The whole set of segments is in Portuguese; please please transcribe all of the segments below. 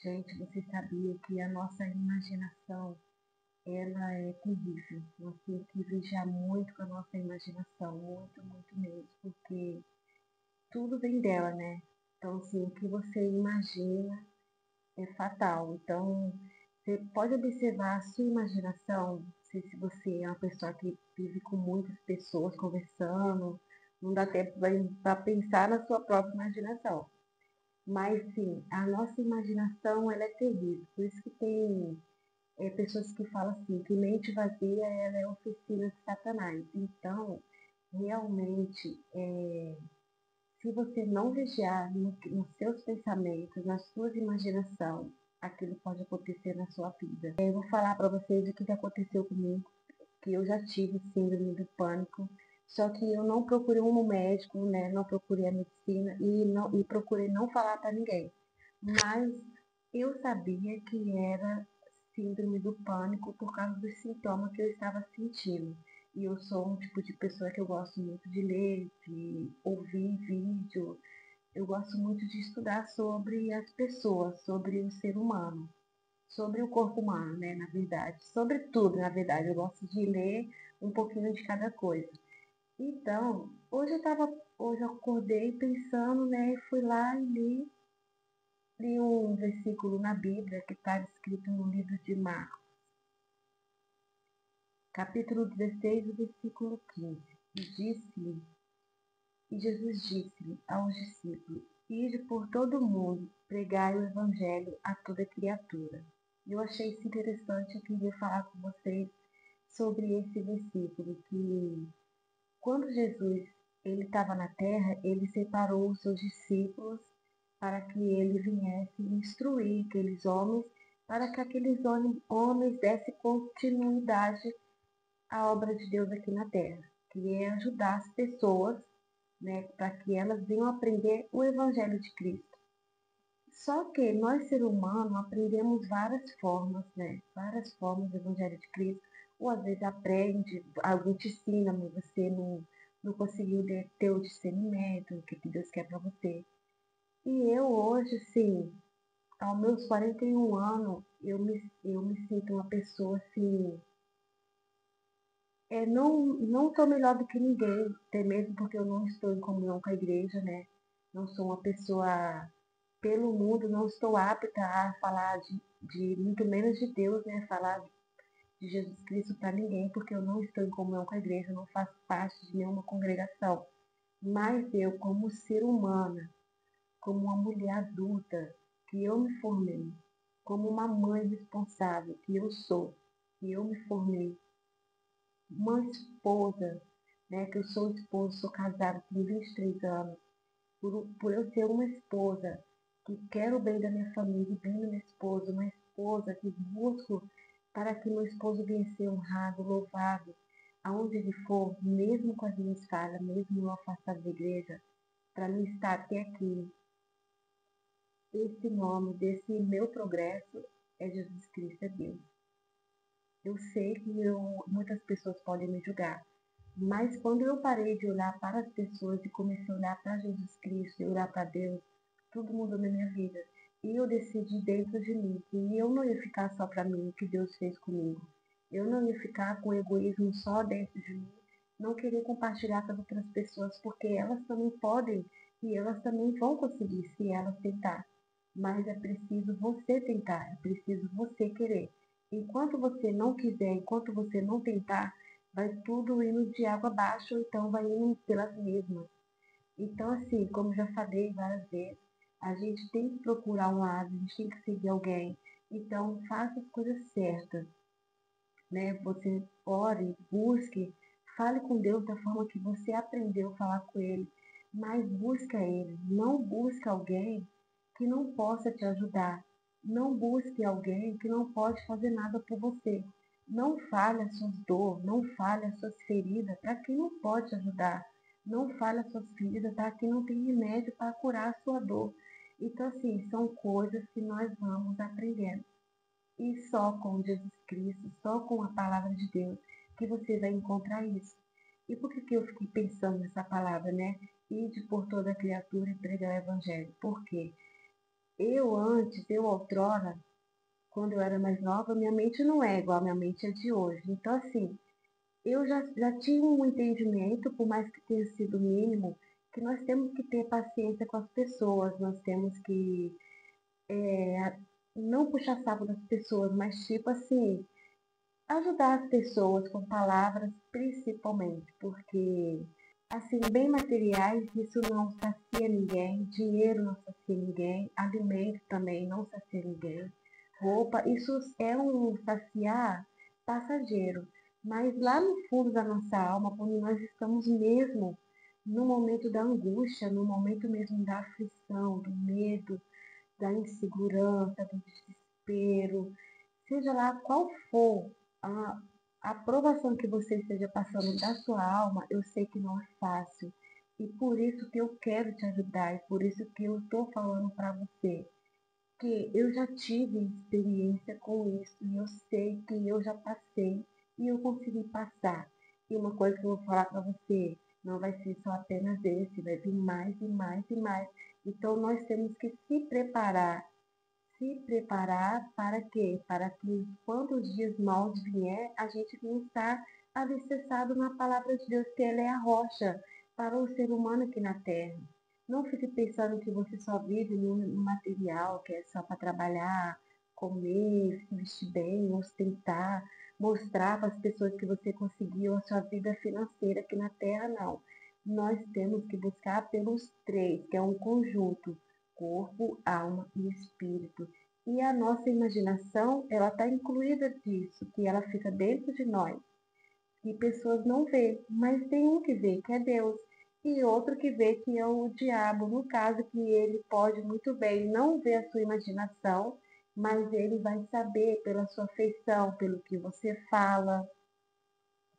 Gente, você sabia que a nossa imaginação, ela é terrível. Nós temos que vigiar muito com a nossa imaginação, muito, muito mesmo, porque tudo vem dela, né? Então, assim, o que você imagina é fatal. Então, você pode observar a sua imaginação, não sei se você é uma pessoa que vive com muitas pessoas conversando, não dá tempo para pensar na sua própria imaginação. Mas sim, a nossa imaginação ela é terrível. Por isso que tem pessoas que falam assim, que mente vazia ela é oficina de Satanás. Então, realmente, se você não vigiar nos seus pensamentos, nas suas imaginações, aquilo pode acontecer na sua vida. Eu vou falar para vocês o que aconteceu comigo, que eu já tive síndrome do pânico, só que eu não procurei um médico, né? Não procurei a medicina e procurei não falar para ninguém. Mas eu sabia que era síndrome do pânico por causa dos sintomas que eu estava sentindo. E eu sou um tipo de pessoa que eu gosto muito de ler, de ouvir vídeo. Eu gosto muito de estudar sobre as pessoas, sobre o ser humano, sobre o corpo humano, né, na verdade. Sobre tudo, na verdade. Eu gosto de ler um pouquinho de cada coisa. Então, hoje eu acordei pensando, né, e fui lá e li um versículo na Bíblia que está escrito no livro de Marcos, capítulo 16, versículo 15. E Jesus disse-lhe aos discípulos: Ide por todo o mundo, pregai o evangelho a toda criatura. Eu achei isso interessante, eu queria falar com vocês sobre esse versículo, que quando Jesus ele estava na terra, ele separou os seus discípulos para que ele viesse instruir aqueles homens, para que aqueles homens dessem continuidade à obra de Deus aqui na terra, que é ajudar as pessoas, né, para que elas venham aprender o Evangelho de Cristo. Só que nós, ser humano, aprendemos várias formas, né? Várias formas do Evangelho de Cristo. Ou às vezes aprende, alguém te ensina, mas você não conseguiu ter o discernimento, o que Deus quer para você. E eu hoje, sim, aos meus 41 anos, eu me sinto uma pessoa assim. Não estou melhor do que ninguém, até mesmo porque eu não estou em comunhão com a igreja, né? Não sou uma pessoa pelo mundo, não estou apta a falar de muito menos de Deus, né? Falar de Jesus Cristo para ninguém, porque eu não estou em comunhão com a igreja, não faço parte de nenhuma congregação. Mas eu, como ser humana, como uma mulher adulta, que eu me formei, como uma mãe responsável, que eu sou, que eu me formei, uma esposa, né? Que eu sou esposa, sou casada, tenho 23 anos, por eu ser uma esposa que quero o bem da minha família, o bem da minha esposa, uma esposa que busco para que meu esposo venha ser honrado, louvado, aonde ele for, mesmo com as minhas falhas, mesmo eu afastado da igreja, para mim estar até aqui. Esse nome desse meu progresso é Jesus Cristo, é Deus. Eu sei que muitas pessoas podem me julgar, mas quando eu parei de olhar para as pessoas e comecei a olhar para Jesus Cristo e olhar para Deus, tudo mudou na minha vida. E eu decidi dentro de mim que eu não ia ficar só para mim o que Deus fez comigo. Eu não ia ficar com egoísmo só dentro de mim, não querer compartilhar com outras pessoas, porque elas também podem e elas também vão conseguir se elas tentar. Mas é preciso você tentar, é preciso você querer. Enquanto você não quiser, enquanto você não tentar, vai tudo indo de água abaixo, ou então vai indo pelas mesmas. Então, assim, como já falei várias vezes, a gente tem que procurar um lado, a gente tem que seguir alguém. Então, faça as coisas certas, né? Você ore, busque, fale com Deus da forma que você aprendeu a falar com Ele, mas busca Ele. Não busque alguém que não possa te ajudar. Não busque alguém que não pode fazer nada por você. Não fale as suas dores, não fale as suas feridas para quem não pode te ajudar. Não fale as suas feridas para quem não tem remédio para curar a sua dor. Então, assim, são coisas que nós vamos aprendendo. E só com Jesus Cristo, só com a palavra de Deus, que você vai encontrar isso. E por que eu fiquei pensando nessa palavra, né? Ide por toda criatura e pregar o Evangelho. Por quê? Eu outrora, quando eu era mais nova, minha mente não é igual a minha mente é de hoje. Então, assim, eu já tinha um entendimento, por mais que tenha sido mínimo, que nós temos que ter paciência com as pessoas, nós temos que não puxar saco das pessoas, mas tipo assim, ajudar as pessoas com palavras, principalmente, porque, assim, bem materiais, isso não sacia ninguém, dinheiro não sacia ninguém, alimento também não sacia ninguém, roupa, isso é um saciar passageiro. Mas lá no fundo da nossa alma, quando nós estamos mesmo no momento da angústia, no momento mesmo da aflição, do medo, da insegurança, do desespero, seja lá qual for a, a provação que você esteja passando da sua alma, eu sei que não é fácil. E por isso que eu quero te ajudar, e por isso que eu estou falando para você, que eu já tive experiência com isso, e eu sei que eu já passei, e eu consegui passar. E uma coisa que eu vou falar para você, não vai ser só apenas esse, vai vir mais e mais e mais. Então nós temos que se preparar para quê? Para que quando os dias maus vier, a gente não está alicerçado na palavra de Deus, que ela é a rocha para o ser humano aqui na terra. Não fique pensando que você só vive no material, que é só para trabalhar, comer, se vestir bem, ostentar, mostrar para as pessoas que você conseguiu a sua vida financeira aqui na terra, não. Nós temos que buscar pelos três, que é um conjunto: corpo, alma e espírito. E a nossa imaginação, ela está incluída disso, que ela fica dentro de nós. E pessoas não vê, mas tem um que vê, que é Deus, e outro que vê, que é o diabo. No caso, que ele pode muito bem não ver a sua imaginação, mas ele vai saber pela sua feição, pelo que você fala,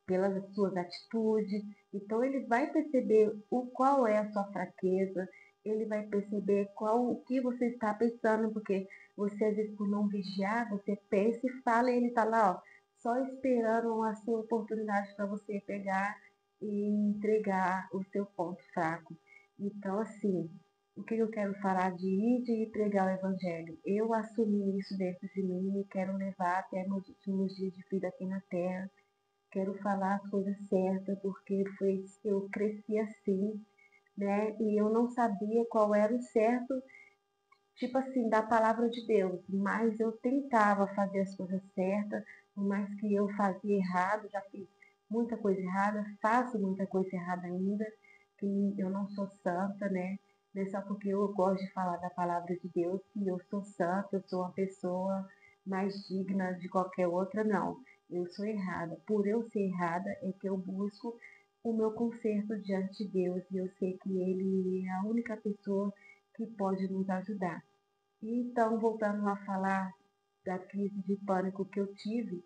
pelas suas atitudes. Então ele vai perceber qual é a sua fraqueza, ele vai perceber o que você está pensando, porque você às vezes por não vigiar, você pensa e fala e ele está lá, ó, só esperando a sua oportunidade para você pegar e entregar o seu ponto fraco. Então, assim, o que eu quero falar de ir de pregar o evangelho? Eu assumi isso dentro de mim e quero levar até meus últimos dias de vida aqui na terra. Quero falar as coisas certas, porque eu cresci assim, né? E eu não sabia qual era o certo, tipo assim, da palavra de Deus. Mas eu tentava fazer as coisas certas, por mais que eu fazia errado, já fiz muita coisa errada, faço muita coisa errada ainda, que eu não sou santa, né? Não é só porque eu gosto de falar da palavra de Deus que eu sou santa, eu sou uma pessoa mais digna de qualquer outra, não. Eu sou errada. Por eu ser errada é que eu busco o meu conserto diante de Deus, e eu sei que Ele é a única pessoa que pode nos ajudar. Então, voltando a falar da crise de pânico que eu tive,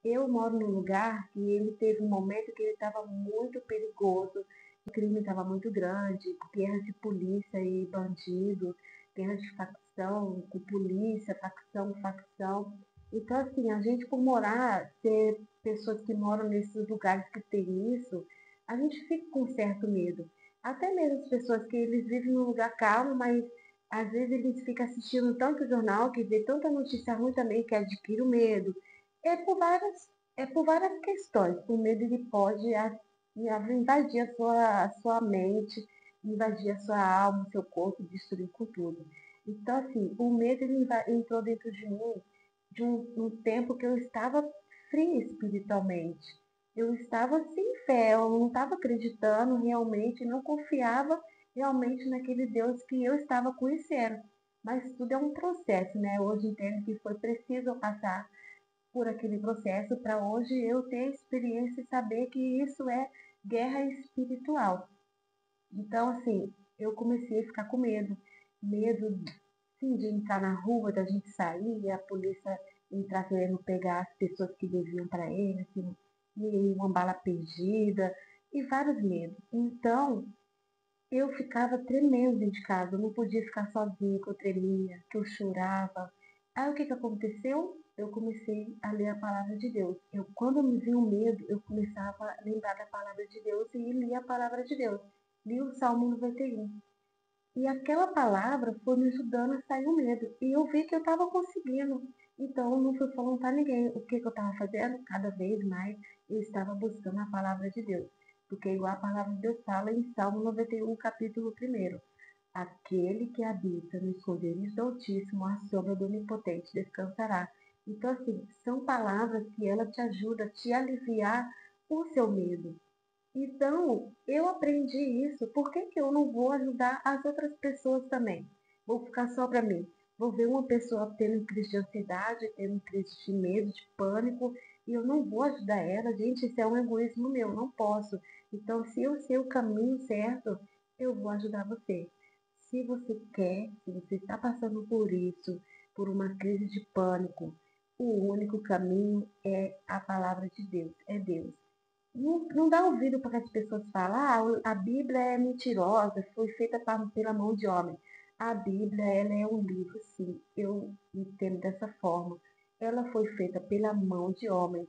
eu moro num lugar que ele teve um momento que ele estava muito perigoso, o crime estava muito grande, guerra de polícia e bandido, guerra de facção com polícia, facção com facção. Então, assim, a gente por morar, ser pessoas que moram nesses lugares que tem isso, a gente fica com certo medo. Até mesmo as pessoas que eles vivem num lugar calmo, mas às vezes eles ficam assistindo tanto jornal, que vê tanta notícia ruim também, que adquire o medo. É por várias, é por várias questões. O medo ele pode invadir a sua mente, invadir a sua alma, o seu corpo, destruir com tudo. Então, assim, o medo ele entrou dentro de mim de um tempo que eu estava fria espiritualmente. Eu estava sem fé, eu não estava acreditando realmente, não confiava realmente naquele Deus que eu estava conhecendo. Mas tudo é um processo, né? Hoje entendo que foi preciso eu passar por aquele processo para hoje eu ter experiência e saber que isso é guerra espiritual. Então, assim, eu comecei a ficar com medo. Medo, sim, de entrar na rua, da gente sair, e a polícia entrar querendo pegar as pessoas que deviam para ele, assim, e uma bala perdida, e vários medos. Então, eu ficava tremendo dentro de casa, eu não podia ficar sozinha, que eu tremia, que eu chorava. Aí o que aconteceu? Eu comecei a ler a palavra de Deus. Quando eu me vi um medo, eu começava a lembrar da palavra de Deus e lia a palavra de Deus. Li o Salmo 91. E aquela palavra foi me ajudando a sair o medo. E eu vi que eu estava conseguindo. Então, eu não fui falando para ninguém o que eu estava fazendo. Cada vez mais eu estava buscando a palavra de Deus. Porque igual a palavra de Deus fala em Salmo 91, capítulo 1. Aquele que habita no esconderijo do Altíssimo, à sombra do Onipotente descansará. Então, assim, são palavras que ela te ajuda a te aliviar o seu medo. Então, eu aprendi isso. Por que que eu não vou ajudar as outras pessoas também? Vou ficar só para mim. Vou ver uma pessoa tendo crise de ansiedade, tendo crise de medo, de pânico, e eu não vou ajudar ela. Gente, isso é um egoísmo meu, não posso. Então, se eu sei o caminho certo, eu vou ajudar você. Se você quer, se você está passando por isso, por uma crise de pânico, o único caminho é a palavra de Deus, é Deus. Não dá ouvido para as pessoas falam, a Bíblia é mentirosa, foi feita pela mão de homem. A Bíblia, ela é um livro, sim, eu entendo dessa forma. Ela foi feita pela mão de homem,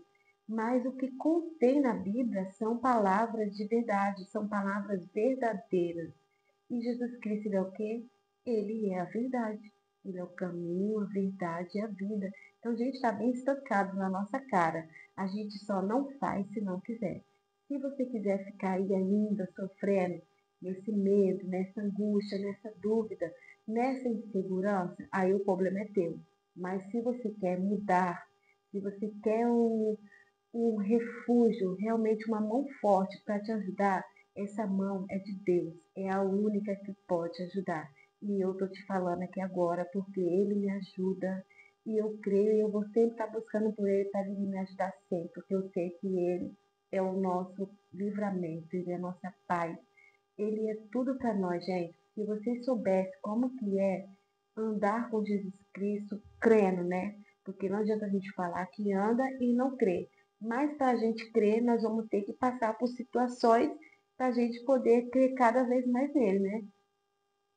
mas o que contém na Bíblia são palavras de verdade, são palavras verdadeiras. E Jesus Cristo, ele é o quê? Ele é a verdade. Ele é o caminho, a verdade e a vida. Então, gente, está bem estancado na nossa cara. A gente só não faz se não quiser. Se você quiser ficar aí ainda sofrendo nesse medo, nessa angústia, nessa dúvida, nessa insegurança, aí o problema é teu. Mas se você quer mudar, se você quer um refúgio, realmente uma mão forte para te ajudar, essa mão é de Deus, é a única que pode ajudar. E eu estou te falando aqui agora porque Ele me ajuda e eu creio e eu vou sempre estar buscando por Ele para Ele me ajudar sempre, porque eu sei que Ele é o nosso livramento, Ele é a nossa paz. Ele é tudo para nós, gente. Se vocês soubessem como que é andar com Jesus Cristo, crendo, né? Porque não adianta a gente falar que anda e não crê. Mas para a gente crer, nós vamos ter que passar por situações para a gente poder crer cada vez mais nele, né?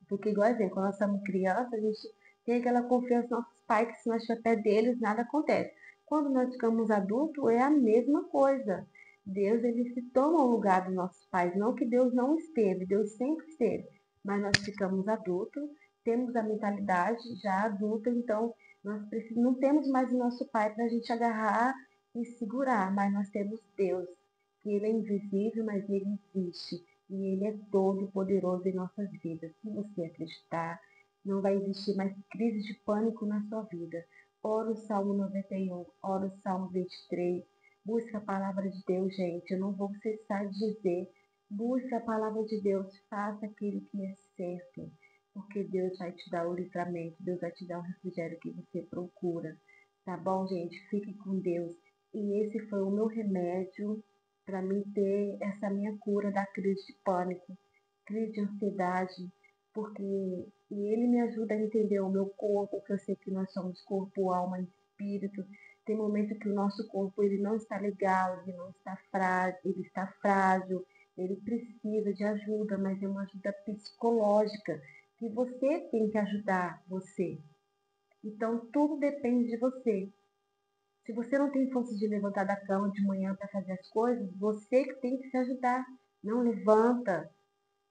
Porque, igual a gente, quando nós somos crianças, a gente tem aquela confiança nos nossos pais que se nós estiver perto deles, nada acontece. Quando nós ficamos adultos, é a mesma coisa. Deus, ele se toma o lugar dos nossos pais. Não que Deus não esteve, Deus sempre esteve. Mas nós ficamos adultos, temos a mentalidade já adulta, então nós não temos mais o nosso pai para a gente agarrar e segurar, mas nós temos Deus, que ele é invisível, mas ele existe. E Ele é todo poderoso em nossas vidas. Se você acreditar, não vai existir mais crise de pânico na sua vida. Ora o Salmo 91, ora o Salmo 23. Busca a palavra de Deus, gente. Eu não vou cessar de dizer. Busca a palavra de Deus. Faça aquilo que é certo. Porque Deus vai te dar o livramento. Deus vai te dar o refrigério que você procura. Tá bom, gente? Fique com Deus. E esse foi o meu remédio para mim ter essa minha cura da crise de pânico, crise de ansiedade, porque ele me ajuda a entender o meu corpo, que eu sei que nós somos corpo, alma e espírito. Tem momentos que o nosso corpo ele não está legal, ele não está frágil, ele precisa de ajuda, mas é uma ajuda psicológica, que você tem que ajudar você. Então tudo depende de você. Se você não tem força de levantar da cama de manhã para fazer as coisas, você que tem que se ajudar. Não levanta.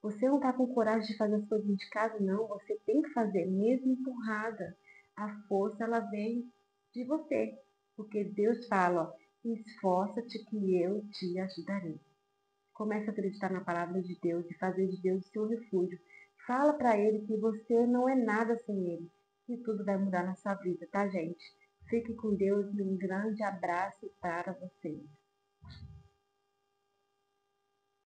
Você não está com coragem de fazer as coisas de casa? Não, você tem que fazer, mesmo empurrada. A força, ela vem de você. Porque Deus fala, ó, esforça-te que eu te ajudarei. Comece a acreditar na palavra de Deus e fazer de Deus o seu refúgio. Fala para ele que você não é nada sem ele. Que tudo vai mudar na sua vida, tá, gente? Fique com Deus e um grande abraço para vocês.